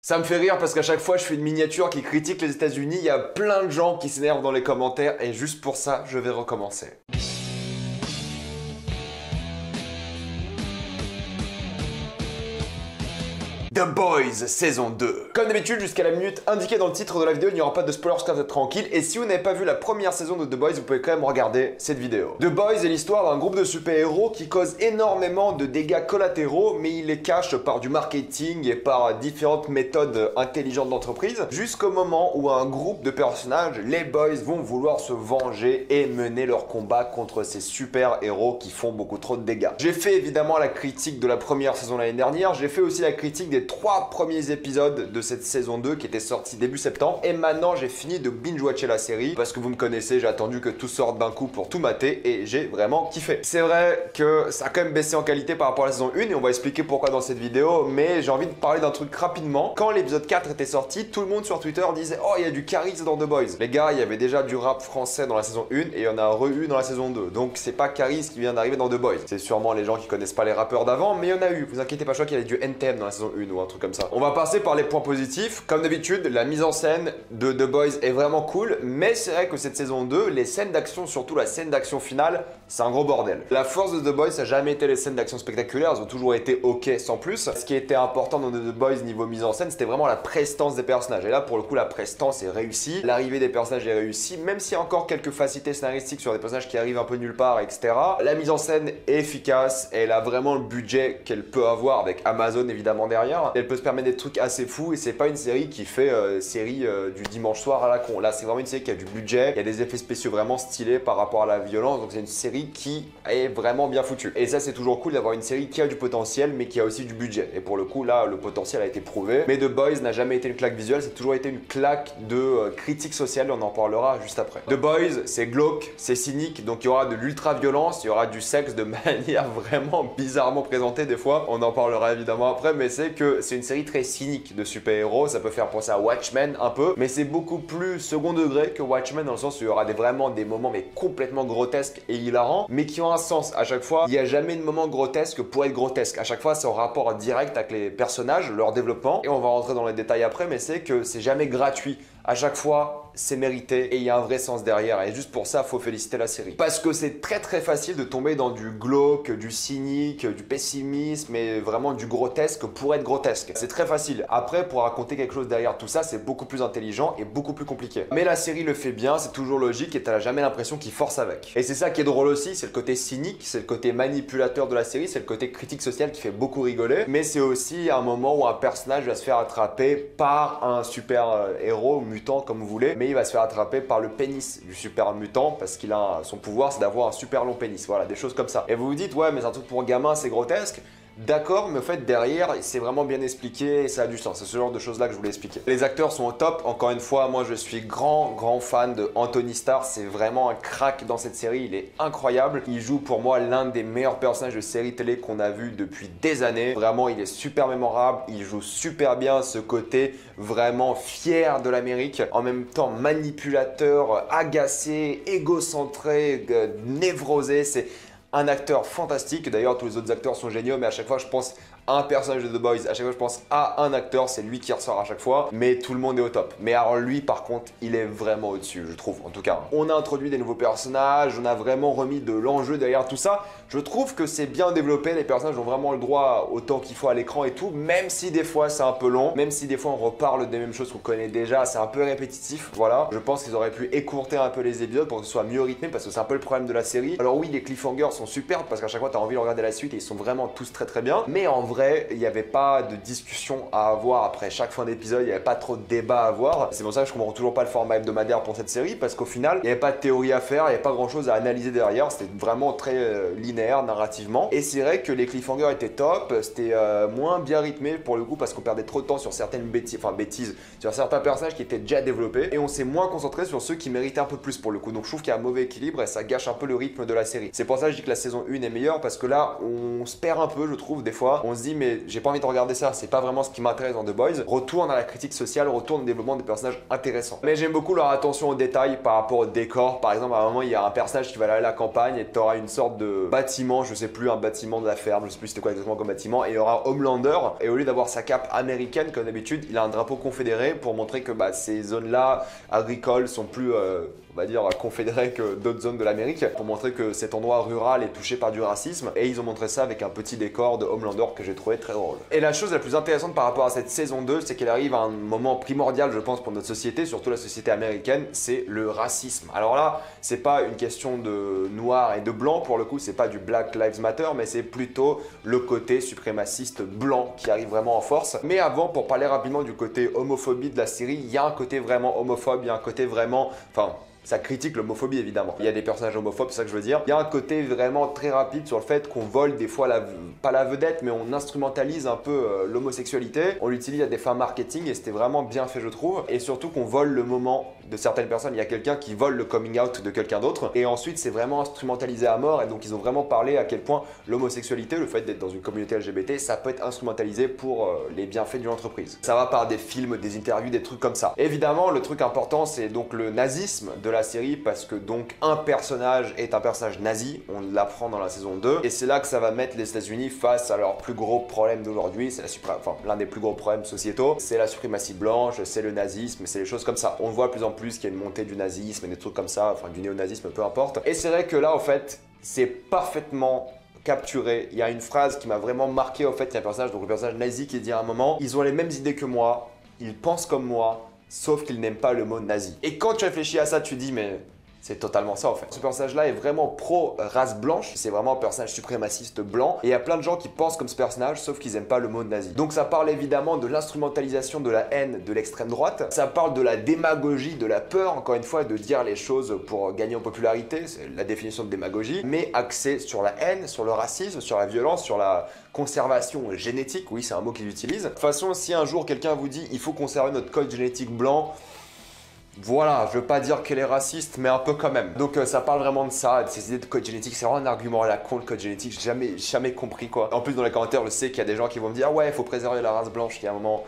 Ça me fait rire parce qu'à chaque fois je fais une miniature qui critique les États-Unis, il y a plein de gens qui s'énervent dans les commentaires et juste pour ça, je vais recommencer. The Boys saison 2. Comme d'habitude, jusqu'à la minute indiquée dans le titre de la vidéo, il n'y aura pas de spoilers, vous êtes tranquille. Et si vous n'avez pas vu la première saison de The Boys, vous pouvez quand même regarder cette vidéo. The Boys est l'histoire d'un groupe de super-héros qui cause énormément de dégâts collatéraux, mais il les cache par du marketing et par différentes méthodes intelligentes d'entreprise, jusqu'au moment où un groupe de personnages, les Boys, vont vouloir se venger et mener leur combat contre ces super-héros qui font beaucoup trop de dégâts. J'ai fait évidemment la critique de la première saison l'année dernière, j'ai fait aussi la critique des 3 premiers épisodes de cette saison 2 qui était sortie début septembre, et maintenant j'ai fini de binge-watcher la série parce que vous me connaissez, j'ai attendu que tout sorte d'un coup pour tout mater et j'ai vraiment kiffé. C'est vrai que ça a quand même baissé en qualité par rapport à la saison 1 et on va expliquer pourquoi dans cette vidéo, mais j'ai envie de parler d'un truc rapidement. Quand l'épisode 4 était sorti, tout le monde sur Twitter disait « Oh, il y a du charisme dans The Boys ». Les gars, il y avait déjà du rap français dans la saison 1 et il y en a re-eu dans la saison 2. Donc c'est pas Caris qui vient d'arriver dans The Boys. C'est sûrement les gens qui connaissent pas les rappeurs d'avant, mais il y en a eu. Vous inquiétez pas, je crois qu'il y avait du NTM dans la saison 1 ou un truc comme ça. On va passer par les points positifs. Comme d'habitude, la mise en scène de The Boys est vraiment cool, mais c'est vrai que cette saison 2, les scènes d'action, surtout la scène d'action finale, c'est un gros bordel. La force de The Boys, ça n'a jamais été les scènes d'action spectaculaires, elles ont toujours été ok sans plus. Ce qui était important dans The Boys niveau mise en scène, c'était vraiment la prestance des personnages. Et là, pour le coup, la prestance est réussie, l'arrivée des personnages est réussie, même s'il y a encore quelques facilités scénaristiques sur des personnages qui arrivent un peu nulle part, etc. La mise en scène est efficace, elle a vraiment le budget qu'elle peut avoir avec Amazon évidemment derrière. Elle peut se permettre des trucs assez fous et c'est pas une série qui fait série du dimanche soir à la con. Là, c'est vraiment une série qui a du budget, il y a des effets spéciaux vraiment stylés par rapport à la violence, donc c'est une série qui est vraiment bien foutue. Et ça, c'est toujours cool d'avoir une série qui a du potentiel mais qui a aussi du budget. Et pour le coup, là, le potentiel a été prouvé. Mais The Boys n'a jamais été une claque visuelle, c'est toujours été une claque de critique sociale, on en parlera juste après. The Boys, c'est glauque, c'est cynique, donc il y aura de l'ultra-violence, il y aura du sexe de manière vraiment bizarrement présentée des fois, on en parlera évidemment après, mais c'est que c'est une série très cynique de super-héros, ça peut faire penser à Watchmen un peu, mais c'est beaucoup plus second degré que Watchmen dans le sens où il y aura vraiment des moments mais complètement grotesques et hilarants, mais qui ont un sens à chaque fois. Il n'y a jamais de moment grotesque pour être grotesque. À chaque fois, c'est en rapport direct avec les personnages, leur développement, et on va rentrer dans les détails après, mais c'est que c'est jamais gratuit. À chaque fois, c'est mérité et il y a un vrai sens derrière. Et juste pour ça, faut féliciter la série. Parce que c'est très facile de tomber dans du glauque, du cynique, du pessimisme et vraiment du grotesque pour être grotesque. C'est très facile. Après, pour raconter quelque chose derrière tout ça, c'est beaucoup plus intelligent et beaucoup plus compliqué. Mais la série le fait bien, c'est toujours logique et t'as jamais l'impression qu'il force avec. Et c'est ça qui est drôle aussi, c'est le côté cynique, c'est le côté manipulateur de la série, c'est le côté critique sociale qui fait beaucoup rigoler. Mais c'est aussi un moment où un personnage va se faire attraper par un super héros mutant comme vous voulez, mais il va se faire attraper par le pénis du super mutant parce qu'il a son pouvoir, c'est d'avoir un super long pénis. Voilà, des choses comme ça. Et vous vous dites, ouais, mais c'est un truc pour gamin, c'est grotesque. D'accord, mais au fait derrière c'est vraiment bien expliqué et ça a du sens, c'est ce genre de choses là que je voulais expliquer. Les acteurs sont au top, encore une fois, moi je suis grand fan de Anthony Starr, c'est vraiment un crack dans cette série, il est incroyable. Il joue pour moi l'un des meilleurs personnages de série télé qu'on a vu depuis des années. Vraiment, il est super mémorable, il joue super bien ce côté vraiment fier de l'Amérique, en même temps manipulateur, agacé, égocentré, névrosé, c'est un acteur fantastique. D'ailleurs, tous les autres acteurs sont géniaux, mais à chaque fois, je pense à un personnage de The Boys, à chaque fois, je pense à un acteur, c'est lui qui ressort à chaque fois, mais tout le monde est au top. Mais alors lui, par contre, il est vraiment au-dessus, je trouve, en tout cas. On a introduit des nouveaux personnages, on a vraiment remis de l'enjeu derrière tout ça. Je trouve que c'est bien développé, les personnages ont vraiment le droit au temps qu'il faut à l'écran et tout, même si des fois c'est un peu long, même si des fois on reparle des mêmes choses qu'on connaît déjà, c'est un peu répétitif, voilà. Je pense qu'ils auraient pu écourter un peu les épisodes pour que ce soit mieux rythmé, parce que c'est un peu le problème de la série. Alors oui, les cliffhangers sont superbes, parce qu'à chaque fois t'as envie de regarder la suite et ils sont vraiment tous très bien, mais en vrai, il n'y avait pas de discussion à avoir après chaque fin d'épisode, il n'y avait pas trop de débat à avoir. C'est pour ça que je comprends toujours pas le format hebdomadaire pour cette série, parce qu'au final, il n'y avait pas de théorie à faire, il n'y avait pas grand chose à analyser derrière, c'était vraiment très linéaire narrativement. Et c'est vrai que les cliffhangers étaient top, c'était moins bien rythmé pour le coup, parce qu'on perdait trop de temps sur certaines bêtises, sur certains personnages qui étaient déjà développés, et on s'est moins concentré sur ceux qui méritaient un peu plus pour le coup. Donc je trouve qu'il y a un mauvais équilibre et ça gâche un peu le rythme de la série. C'est pour ça que je dis que la saison 1 est meilleure, parce que là, on se perd un peu, je trouve, des fois. On se dit dit mais j'ai pas envie de regarder ça, c'est pas vraiment ce qui m'intéresse dans The Boys, retourne à la critique sociale, retourne au développement des personnages intéressants. Mais j'aime beaucoup leur attention aux détails par rapport au décor. Par exemple, à un moment, il y a un personnage qui va aller à la campagne et tu auras une sorte de bâtiment, je sais plus, un bâtiment de la ferme, je sais plus c'était quoi exactement comme bâtiment, et il y aura Homelander, et au lieu d'avoir sa cape américaine comme d'habitude, il a un drapeau confédéré pour montrer que ces zones-là agricoles sont plus on va dire confédérées que d'autres zones de l'Amérique, pour montrer que cet endroit rural est touché par du racisme, et ils ont montré ça avec un petit décor de Homelander que j'ai trouvé très drôle. Et la chose la plus intéressante par rapport à cette saison 2, c'est qu'elle arrive à un moment primordial, je pense, pour notre société, surtout la société américaine, c'est le racisme. Alors là, c'est pas une question de noir et de blanc, pour le coup, c'est pas du Black Lives Matter, mais c'est plutôt le côté suprémaciste blanc qui arrive vraiment en force. Mais avant, pour parler rapidement du côté homophobie de la série, il y a un côté vraiment homophobe, il y a un côté vraiment... Enfin, ça critique l'homophobie évidemment. Il y a des personnages homophobes, c'est ça que je veux dire. Il y a un côté vraiment très rapide sur le fait qu'on vole des fois, pas la vedette, mais on instrumentalise un peu l'homosexualité. On l'utilise à des fins marketing et c'était vraiment bien fait je trouve. Et surtout qu'on vole le moment de certaines personnes. Il y a quelqu'un qui vole le coming out de quelqu'un d'autre. Et ensuite c'est vraiment instrumentalisé à mort. Et donc ils ont vraiment parlé à quel point l'homosexualité, le fait d'être dans une communauté LGBT, ça peut être instrumentalisé pour les bienfaits d'une entreprise. Ça va par des films, des interviews, des trucs comme ça. Évidemment, le truc important c'est donc le nazisme de la série, parce que donc un personnage est un personnage nazi, on l'apprend dans la saison 2, et c'est là que ça va mettre les États-Unis face à leur plus gros problème d'aujourd'hui, c'est l'un des plus gros problèmes sociétaux, c'est la suprématie blanche, c'est le nazisme, c'est les choses comme ça. On voit de plus en plus qu'il y a une montée du nazisme et des trucs comme ça, enfin du néonazisme, peu importe. Et c'est vrai que là, en fait, c'est parfaitement capturé. Il y a une phrase qui m'a vraiment marqué, en fait, il y a un personnage, donc le personnage nazi qui dit à un moment, ils ont les mêmes idées que moi, ils pensent comme moi, sauf qu'il n'aime pas le mot nazi. Et quand tu réfléchis à ça, tu dis mais c'est totalement ça en fait. Ce personnage-là est vraiment pro-race blanche, c'est vraiment un personnage suprémaciste blanc, et il y a plein de gens qui pensent comme ce personnage, sauf qu'ils n'aiment pas le mot nazi. Donc ça parle évidemment de l'instrumentalisation de la haine de l'extrême droite, ça parle de la démagogie, de la peur, encore une fois, de dire les choses pour gagner en popularité, c'est la définition de démagogie, mais axé sur la haine, sur le racisme, sur la violence, sur la conservation génétique, oui c'est un mot qu'ils utilisent. De toute façon, si un jour quelqu'un vous dit il faut conserver notre code génétique blanc, voilà, je veux pas dire qu'elle est raciste, mais un peu quand même. Donc ça parle vraiment de ça, de ces idées de code génétique. C'est vraiment un argument à la con, le code génétique. J'ai jamais compris quoi. En plus, dans les commentaires, je sais qu'il y a des gens qui vont me dire ouais, il faut préserver la race blanche. Il y a un moment,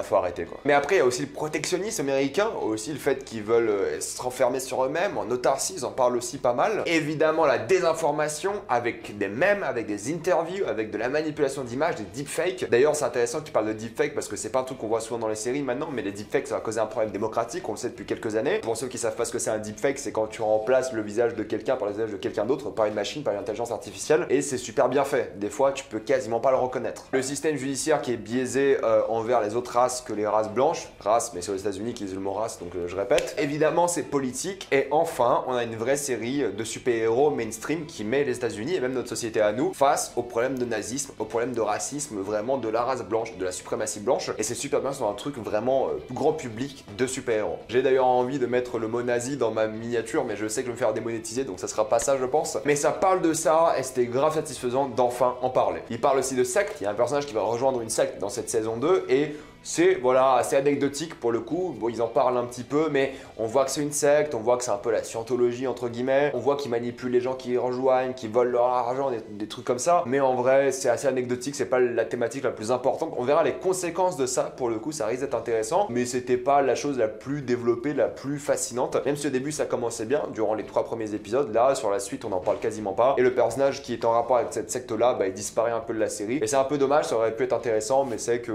faut arrêter quoi. Mais après, il y a aussi le protectionnisme américain, aussi le fait qu'ils veulent se renfermer sur eux-mêmes. En autarcie, ils en parlent aussi pas mal. Évidemment, la désinformation avec des mèmes, avec des interviews, avec de la manipulation d'images, des deepfakes. D'ailleurs, c'est intéressant que tu parles de deepfake parce que c'est pas un truc qu'on voit souvent dans les séries maintenant, mais les deepfakes, ça va causer un problème démocratique, on le sait depuis quelques années. Pour ceux qui savent pas ce que c'est un deepfake, c'est quand tu remplaces le visage de quelqu'un par le visage de quelqu'un d'autre, par une machine, par une intelligence artificielle, et c'est super bien fait. Des fois, tu peux quasiment pas le reconnaître. Le système judiciaire qui est biaisé envers les autres races que les races blanches, race, mais c'est aux États-Unis qu'ils utilisent le mot race, donc je répète. Évidemment, c'est politique. Et enfin, on a une vraie série de super-héros mainstream qui met les États-Unis et même notre société à nous face aux problèmes de nazisme, aux problèmes de racisme, vraiment de la race blanche, de la suprématie blanche. Et c'est super bien sur un truc vraiment grand public de super-héros. J'ai d'ailleurs envie de mettre le mot nazi dans ma miniature, mais je sais que je vais me faire démonétiser, donc ça sera pas ça, je pense. Mais ça parle de ça et c'était grave satisfaisant d'enfin en parler. Il parle aussi de secte. Il y a un personnage qui va rejoindre une secte dans cette saison 2 et c'est voilà, assez anecdotique pour le coup. Bon, ils en parlent un petit peu, mais on voit que c'est une secte, on voit que c'est un peu la scientologie entre guillemets, on voit qu'ils manipulent les gens qui y rejoignent, qui volent leur argent, des trucs comme ça. Mais en vrai, c'est assez anecdotique, c'est pas la thématique la plus importante. On verra les conséquences de ça, pour le coup, ça risque d'être intéressant, mais c'était pas la chose la plus développée, la plus fascinante. Même si au début ça commençait bien, durant les 3 premiers épisodes, là, sur la suite, on en parle quasiment pas. Et le personnage qui est en rapport avec cette secte-là, bah, il disparaît un peu de la série. Et c'est un peu dommage, ça aurait pu être intéressant, mais c'est que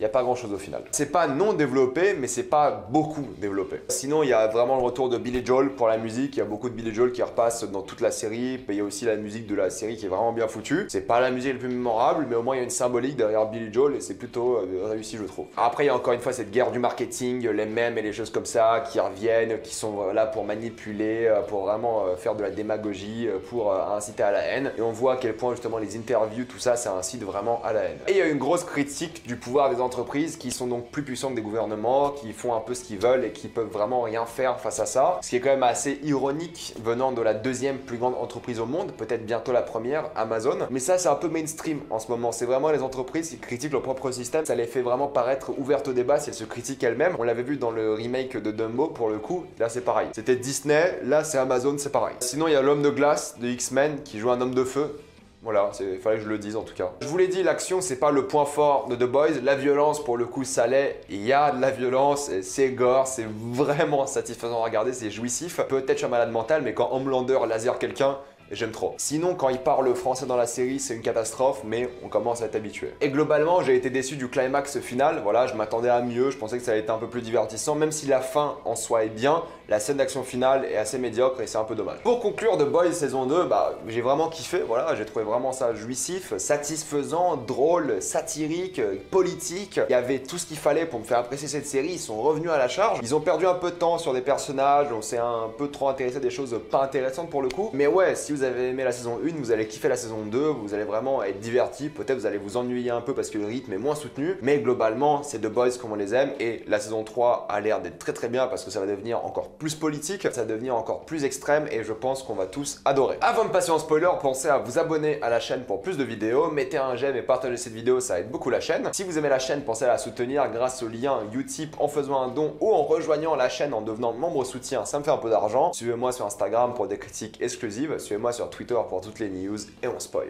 y a pas grand chose au final. C'est pas non développé, mais c'est pas beaucoup développé. Sinon, il y a vraiment le retour de Billy Joel pour la musique. Il y a beaucoup de Billy Joel qui repassent dans toute la série. Il y a aussi la musique de la série qui est vraiment bien foutue. C'est pas la musique la plus mémorable, mais au moins il y a une symbolique derrière Billy Joel et c'est plutôt réussi, je trouve. Après, il y a encore une fois cette guerre du marketing, les mèmes et les choses comme ça qui reviennent, qui sont là pour manipuler, pour vraiment faire de la démagogie, pour inciter à la haine. Et on voit à quel point justement les interviews, tout ça, ça incite vraiment à la haine. Et il y a une grosse critique du pouvoir des entreprises qui sont donc plus puissants que des gouvernements, qui font un peu ce qu'ils veulent et qui peuvent vraiment rien faire face à ça. Ce qui est quand même assez ironique venant de la 2e plus grande entreprise au monde, peut-être bientôt la première, Amazon. Mais ça, c'est un peu mainstream en ce moment. C'est vraiment les entreprises qui critiquent leur propre système. Ça les fait vraiment paraître ouvertes au débat si elles se critiquent elles-mêmes. On l'avait vu dans le remake de Dumbo pour le coup. Là, c'est pareil. C'était Disney, là, c'est Amazon, c'est pareil. Sinon, il y a l'homme de glace de X-Men qui joue un homme de feu. Voilà, il fallait que je le dise en tout cas. Je vous l'ai dit, l'action c'est pas le point fort de The Boys. La violence pour le coup ça l'est. Il y a de la violence, c'est gore, c'est vraiment satisfaisant à regarder, c'est jouissif. Peut-être je suis un malade mental, mais quand Homelander laser quelqu'un, j'aime trop. Sinon, quand il parle français dans la série, c'est une catastrophe, mais on commence à être habitué. Et globalement, j'ai été déçu du climax final. Voilà, je m'attendais à mieux, je pensais que ça allait être un peu plus divertissant, même si la fin en soi est bien, la scène d'action finale est assez médiocre et c'est un peu dommage. Pour conclure The Boys saison 2, j'ai vraiment kiffé, voilà, j'ai trouvé vraiment ça jouissif, satisfaisant, drôle, satirique, politique. Il y avait tout ce qu'il fallait pour me faire apprécier cette série, ils sont revenus à la charge. Ils ont perdu un peu de temps sur des personnages, on s'est un peu trop intéressé à des choses pas intéressantes pour le coup. Mais ouais, si vous avez aimé la saison 1, vous allez kiffer la saison 2, vous allez vraiment être diverti, peut-être vous allez vous ennuyer un peu parce que le rythme est moins soutenu, mais globalement, c'est The Boys comme on les aime et la saison 3 a l'air d'être très très bien parce que ça va devenir encore plus politique, ça va devenir encore plus extrême et je pense qu'on va tous adorer. Avant de passer en spoiler, pensez à vous abonner à la chaîne pour plus de vidéos, mettez un j'aime et partagez cette vidéo, ça aide beaucoup la chaîne. Si vous aimez la chaîne, pensez à la soutenir grâce au lien Utip en faisant un don ou en rejoignant la chaîne en devenant membre soutien, ça me fait un peu d'argent. Suivez-moi sur Instagram pour des critiques exclusives, suivez-moi sur Twitter pour toutes les news et on spoil.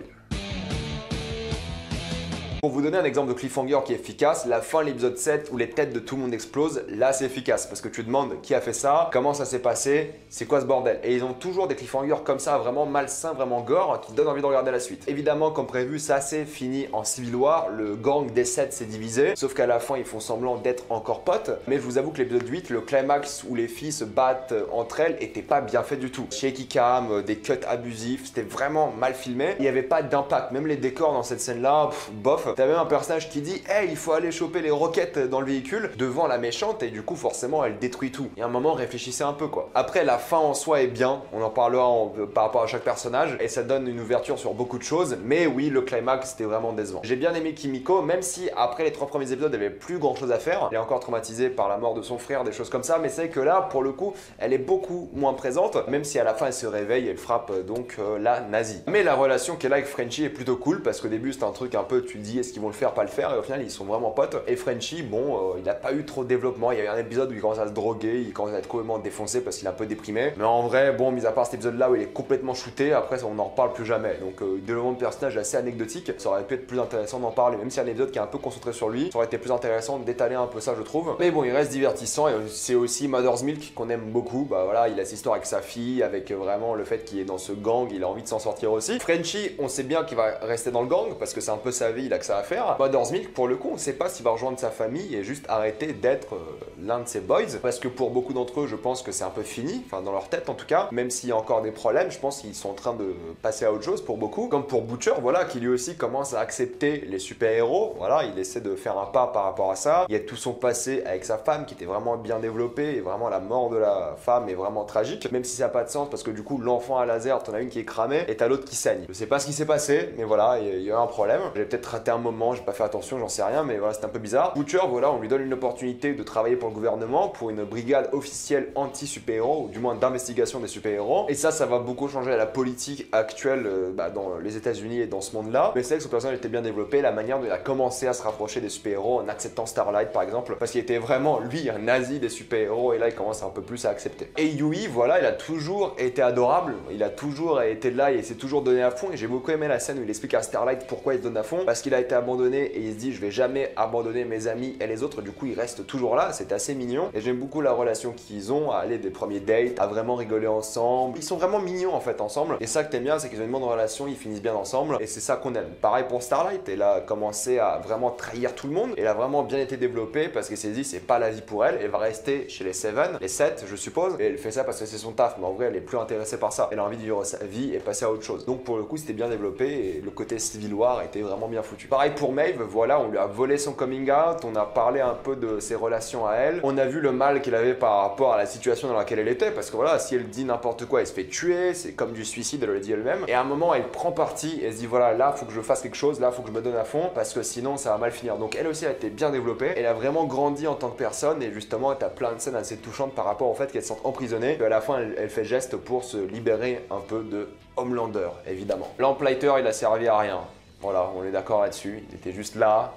Pour vous donner un exemple de cliffhanger qui est efficace, la fin de l'épisode 7 où les têtes de tout le monde explosent, là c'est efficace parce que tu te demandes qui a fait ça, comment ça s'est passé, c'est quoi ce bordel. Et ils ont toujours des cliffhangers comme ça, vraiment malsains, vraiment gore, qui donnent envie de regarder la suite. Évidemment, comme prévu, ça s'est fini en Civil War, le gang des 7 s'est divisé, sauf qu'à la fin ils font semblant d'être encore potes. Mais je vous avoue que l'épisode 8, le climax où les filles se battent entre elles, était pas bien fait du tout. Shaky cam, des cuts abusifs, c'était vraiment mal filmé. Il n'y avait pas d'impact, même les décors dans cette scène-là, bof. T'as même un personnage qui dit « Hey, il faut aller choper les roquettes dans le véhicule » devant la méchante et du coup forcément elle détruit tout. Et à un moment réfléchissez un peu quoi. Après la fin en soi est bien, on en parlera par rapport à chaque personnage et ça donne une ouverture sur beaucoup de choses, mais oui le climax c'était vraiment décevant. J'ai bien aimé Kimiko, même si après les 3 premiers épisodes elle avait plus grand chose à faire. Elle est encore traumatisée par la mort de son frère, des choses comme ça, mais c'est que là pour le coup elle est beaucoup moins présente, même si à la fin elle se réveille et elle frappe donc la nazie. Mais la relation qu'elle a avec Frenchie est plutôt cool parce qu'au début c'est un truc un peu tu te dis est-ce qu'ils vont le faire, pas le faire, et au final ils sont vraiment potes. Et Frenchie, bon, il n'a pas eu trop de développement. Il y a eu un épisode où il commence à se droguer, il commence à être complètement défoncé parce qu'il est un peu déprimé. Mais en vrai, bon, mis à part cet épisode-là où il est complètement shooté, après on n'en reparle plus jamais. Donc, développement de personnage assez anecdotique. Ça aurait pu être plus intéressant d'en parler, même si un épisode qui est un peu concentré sur lui, ça aurait été plus intéressant d'étaler un peu ça, je trouve. Mais bon, il reste divertissant et c'est aussi Mother's Milk qu'on aime beaucoup. Bah voilà, il a cette histoire avec sa fille, avec vraiment le fait qu'il est dans ce gang, il a envie de s'en sortir aussi. Frenchie, on sait bien qu'il va rester dans le gang parce que c'est un peu sa vie, il a que ça à faire. Mother's Milk, pour le coup, on sait pas s'il va rejoindre sa famille et juste arrêter d'être l'un de ses boys. Parce que pour beaucoup d'entre eux, je pense que c'est un peu fini, enfin dans leur tête en tout cas. Même s'il y a encore des problèmes, je pense qu'ils sont en train de passer à autre chose pour beaucoup. Comme pour Butcher, voilà, qui lui aussi commence à accepter les super-héros. Voilà, il essaie de faire un pas par rapport à ça. Il y a tout son passé avec sa femme qui était vraiment bien développé et vraiment la mort de la femme est vraiment tragique. Même si ça n'a pas de sens parce que du coup, l'enfant à laser, t'en as une qui est cramée et t'as l'autre qui saigne. Je sais pas ce qui s'est passé, mais voilà, il y a eu un problème. J'ai peut-être raté un moment, j'ai pas fait attention, j'en sais rien, mais voilà, c'est un peu bizarre. Butcher, voilà, on lui donne une opportunité de travailler pour le gouvernement, pour une brigade officielle anti-super-héros, ou du moins d'investigation des super-héros. Et ça va beaucoup changer la politique actuelle dans les États-Unis et dans ce monde-là. Mais c'est vrai que son personnage était bien développé, la manière dont il a commencé à se rapprocher des super-héros en acceptant Starlight par exemple, parce qu'il était vraiment, lui, un nazi des super-héros, et là il commence un peu plus à accepter. Et Yui, voilà, il a toujours été adorable, il a toujours été là, et il s'est toujours donné à fond, et j'ai beaucoup aimé la scène où il explique à Starlight pourquoi il se donne à fond, parce qu'il a été abandonné et il se dit je vais jamais abandonner mes amis et les autres, du coup il reste toujours là, c'est assez mignon et j'aime beaucoup la relation qu'ils ont, à aller des premiers dates, à vraiment rigoler ensemble. Ils sont vraiment mignons en fait ensemble et ça que t'aimes bien c'est qu'ils ont une bonne relation, ils finissent bien ensemble et c'est ça qu'on aime. Pareil pour Starlight, elle a commencé à vraiment trahir tout le monde, elle a vraiment bien été développée parce qu'elle s'est dit c'est pas la vie pour elle, elle va rester chez les 7 je suppose, et elle fait ça parce que c'est son taf, mais en vrai elle est plus intéressée par ça, elle a envie de vivre sa vie et passer à autre chose. Donc pour le coup c'était bien développé et le côté Civil War était vraiment bien foutu. Pareil pour Maeve, voilà, on lui a volé son coming out, on a parlé un peu de ses relations à elle, on a vu le mal qu'elle avait par rapport à la situation dans laquelle elle était, parce que voilà, si elle dit n'importe quoi, elle se fait tuer, c'est comme du suicide, elle le dit elle-même, et à un moment elle prend parti, elle se dit voilà, là faut que je fasse quelque chose, là faut que je me donne à fond, parce que sinon ça va mal finir. Donc elle aussi a été bien développée, elle a vraiment grandi en tant que personne, et justement t'as plein de scènes assez touchantes par rapport au fait qu'elle se sente emprisonnée, et à la fin elle fait geste pour se libérer un peu de Homelander, évidemment. Lamplighter il a servi à rien. Voilà, on est d'accord là-dessus, il était juste là,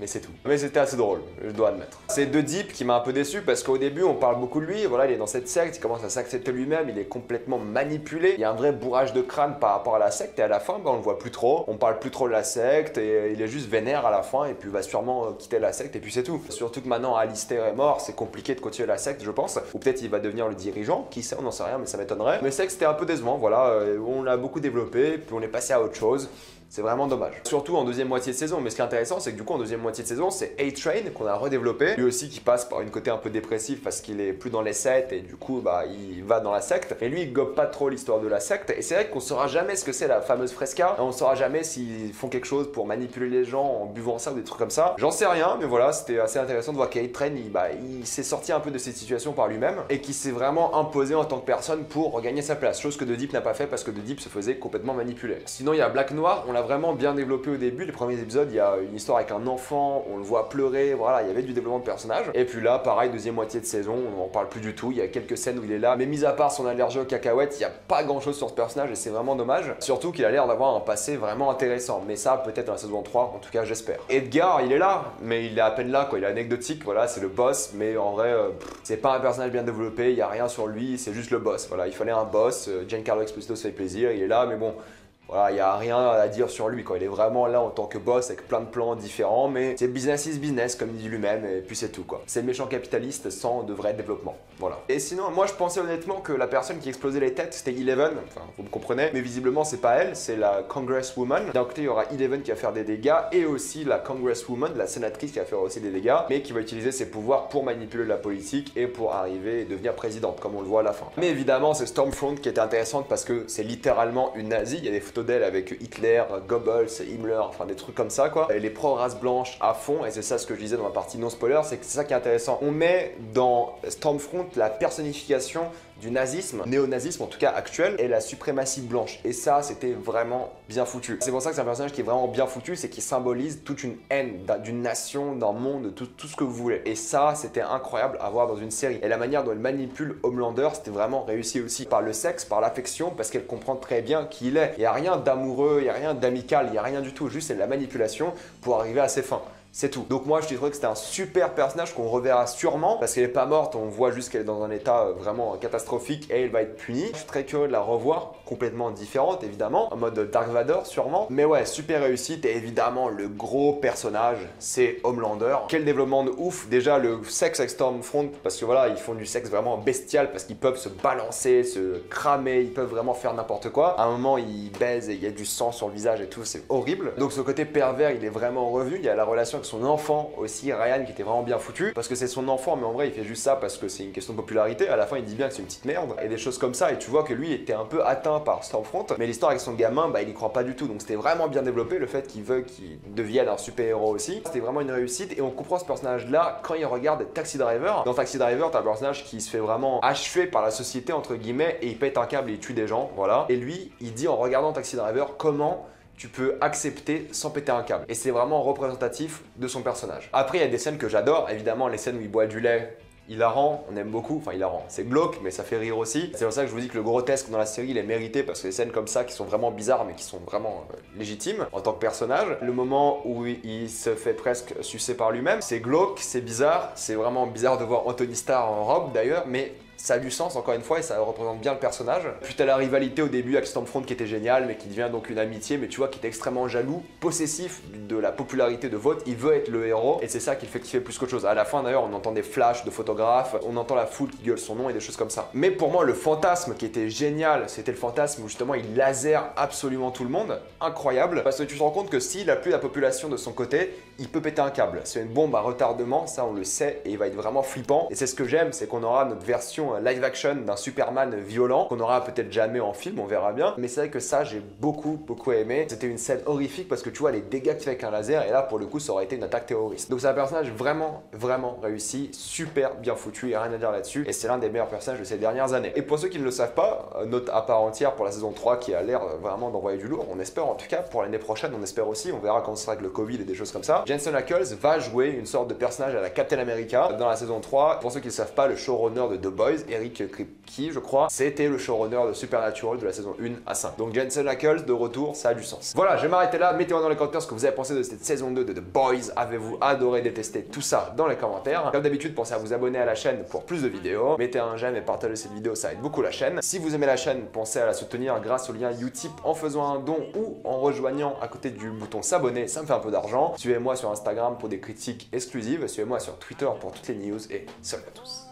mais c'est tout. Mais c'était assez drôle, je dois admettre. C'est The Deep qui m'a un peu déçu parce qu'au début on parle beaucoup de lui, voilà, il est dans cette secte, il commence à s'accepter lui-même, il est complètement manipulé, il y a un vrai bourrage de crâne par rapport à la secte et à la fin on le voit plus trop, on parle plus trop de la secte et il est juste vénère à la fin et puis il va sûrement quitter la secte et puis c'est tout. Surtout que maintenant Alistair est mort, c'est compliqué de continuer la secte je pense, ou peut-être il va devenir le dirigeant, qui sait, on n'en sait rien mais ça m'étonnerait. Mais c'est que c'était un peu décevant, voilà, on l'a beaucoup développé, puis on est passé à autre chose. C'est vraiment dommage. Surtout en deuxième moitié de saison. Mais ce qui est intéressant, c'est que du coup, en deuxième moitié de saison, c'est A-Train qu'on a redéveloppé. Lui aussi qui passe par une côté un peu dépressif parce qu'il est plus dans les sectes et du coup, bah, il va dans la secte. Et lui, il gobe pas trop l'histoire de la secte. Et c'est vrai qu'on saura jamais ce que c'est la fameuse fresca. On saura jamais s'ils font quelque chose pour manipuler les gens en buvant ça ou des trucs comme ça. J'en sais rien, mais voilà, c'était assez intéressant de voir qu'A-Train, il s'est sorti un peu de cette situation par lui-même et qui s'est vraiment imposé en tant que personne pour regagner sa place. Chose que The Deep n'a pas fait parce que The Deep se faisait complètement manipuler. Sinon, il y a Black Noir, on l'a vraiment bien développé au début, les premiers épisodes, il y a une histoire avec un enfant, on le voit pleurer, voilà, il y avait du développement de personnage. Et puis là, pareil, deuxième moitié de saison, on en parle plus du tout, il y a quelques scènes où il est là, mais mis à part son allergie aux cacahuètes, il n'y a pas grand chose sur ce personnage et c'est vraiment dommage. Surtout qu'il a l'air d'avoir un passé vraiment intéressant, mais ça peut-être dans la saison 3, en tout cas j'espère. Edgar, il est là, mais il est à peine là, quoi, il est anecdotique, voilà, c'est le boss, mais en vrai, c'est pas un personnage bien développé, il n'y a rien sur lui, c'est juste le boss, voilà, il fallait un boss, Giancarlo Esposito se fait plaisir, il est là, mais bon. Voilà, il n'y a rien à dire sur lui, quoi. Il est vraiment là en tant que boss avec plein de plans différents, mais c'est business is business, comme il dit lui-même, et puis c'est tout, quoi. C'est le méchant capitaliste sans de vrai développement. Voilà. Et sinon, moi je pensais honnêtement que la personne qui explosait les têtes c'était Eleven, enfin vous me comprenez, mais visiblement c'est pas elle, c'est la Congresswoman. D'un côté il y aura Eleven qui va faire des dégâts et aussi la Congresswoman, la sénatrice qui va faire aussi des dégâts, mais qui va utiliser ses pouvoirs pour manipuler la politique et pour arriver et devenir présidente, comme on le voit à la fin. Mais évidemment c'est Stormfront qui était intéressante parce que c'est littéralement une nazie, il y a des photos d'elle avec Hitler, Goebbels, Himmler, enfin des trucs comme ça quoi. Elle est pro-race blanche à fond et c'est ça ce que je disais dans ma partie non spoiler, c'est que c'est ça qui est intéressant. On met dans Stormfront la personnification du nazisme, néo-nazisme en tout cas actuel, et la suprématie blanche. Et ça, c'était vraiment bien foutu. C'est pour ça que c'est un personnage qui est vraiment bien foutu, c'est qu'il symbolise toute une haine d'une nation, d'un monde, tout ce que vous voulez. Et ça, c'était incroyable à voir dans une série. Et la manière dont elle manipule Homelander, c'était vraiment réussi aussi. Par le sexe, par l'affection, parce qu'elle comprend très bien qui il est. Il n'y a rien d'amoureux, il n'y a rien d'amical, il n'y a rien du tout. Juste, c'est de la manipulation pour arriver à ses fins. C'est tout. Donc moi je trouvé que c'était un super personnage qu'on reverra sûrement parce qu'elle est pas morte, on voit juste qu'elle est dans un état vraiment catastrophique et elle va être punie. Je suis très curieux de la revoir, complètement différente évidemment, en mode Dark Vador sûrement. Mais ouais, super réussite et évidemment le gros personnage c'est Homelander. Quel développement de ouf. Déjà le sexe avec Stormfront parce que voilà, ils font du sexe vraiment bestial parce qu'ils peuvent se balancer, se cramer, ils peuvent vraiment faire n'importe quoi. À un moment ils baisent et il y a du sang sur le visage et tout, c'est horrible. Donc ce côté pervers il est vraiment revenu, il y a la relation son enfant aussi, Ryan, qui était vraiment bien foutu parce que c'est son enfant, mais en vrai il fait juste ça parce que c'est une question de popularité. À la fin il dit bien que c'est une petite merde et des choses comme ça, et tu vois que lui était un peu atteint par Stormfront, mais l'histoire avec son gamin, bah il y croit pas du tout, donc c'était vraiment bien développé le fait qu'il veut qu'il devienne un super héros aussi. C'était vraiment une réussite et on comprend ce personnage là quand il regarde Taxi Driver. Dans Taxi Driver t'as un personnage qui se fait vraiment achever par la société entre guillemets et il pète un câble et il tue des gens, voilà. Et lui il dit en regardant Taxi Driver comment tu peux accepter sans péter un câble. Et c'est vraiment représentatif de son personnage. Après, il y a des scènes que j'adore. Évidemment, les scènes où il boit du lait, hilarant, on aime beaucoup. Enfin, hilarant, c'est glauque, mais ça fait rire aussi. C'est pour ça que je vous dis que le grotesque dans la série, il est mérité parce que les scènes comme ça qui sont vraiment bizarres, mais qui sont vraiment légitimes en tant que personnage. Le moment où il se fait presque sucer par lui-même, c'est glauque, c'est bizarre. C'est vraiment bizarre de voir Anthony Starr en robe d'ailleurs, mais ça a du sens encore une fois et ça représente bien le personnage. Puis t'as la rivalité au début avec Stormfront qui était géniale mais qui devient donc une amitié, mais tu vois qui est extrêmement jaloux, possessif de la popularité de vote, il veut être le héros et c'est ça qui le fait kiffer plus qu'autre chose. À la fin d'ailleurs on entend des flashs de photographes, on entend la foule qui gueule son nom et des choses comme ça. Mais pour moi le fantasme qui était génial, c'était le fantasme où justement il laser absolument tout le monde, incroyable, parce que tu te rends compte que s'il a plus la population de son côté, il peut péter un câble. C'est une bombe à retardement, ça on le sait, et il va être vraiment flippant. Et c'est ce que j'aime, c'est qu'on aura notre version live action d'un Superman violent, qu'on aura peut-être jamais en film, on verra bien. Mais c'est vrai que ça, j'ai beaucoup aimé. C'était une scène horrifique parce que tu vois les dégâts qu'il fait avec un laser, et là pour le coup ça aurait été une attaque terroriste. Donc c'est un personnage vraiment réussi, super bien foutu, il n'y a rien à dire là-dessus. Et c'est l'un des meilleurs personnages de ces dernières années. Et pour ceux qui ne le savent pas, note à part entière pour la saison 3 qui a l'air vraiment d'envoyer du lourd, on espère en tout cas, pour l'année prochaine, on espère aussi, on verra comment ce sera avec le Covid et des choses comme ça. Jensen Ackles va jouer une sorte de personnage à la Captain America dans la saison 3. Pour ceux qui ne le savent pas, le showrunner de The Boys, Boys, Eric Kripke, je crois, c'était le showrunner de Supernatural de la saison 1 à 5. Donc Jensen Ackles de retour, ça a du sens. Voilà, je vais m'arrêter là. Mettez-moi dans les commentaires ce que vous avez pensé de cette saison 2 de The Boys. Avez-vous adoré, détesté tout ça dans les commentaires? Comme d'habitude, pensez à vous abonner à la chaîne pour plus de vidéos. Mettez un j'aime et partagez cette vidéo, ça aide beaucoup la chaîne. Si vous aimez la chaîne, pensez à la soutenir grâce au lien Utip en faisant un don ou en rejoignant à côté du bouton s'abonner, ça me fait un peu d'argent. Suivez-moi sur Instagram pour des critiques exclusives, suivez-moi sur Twitter pour toutes les news et salut à tous.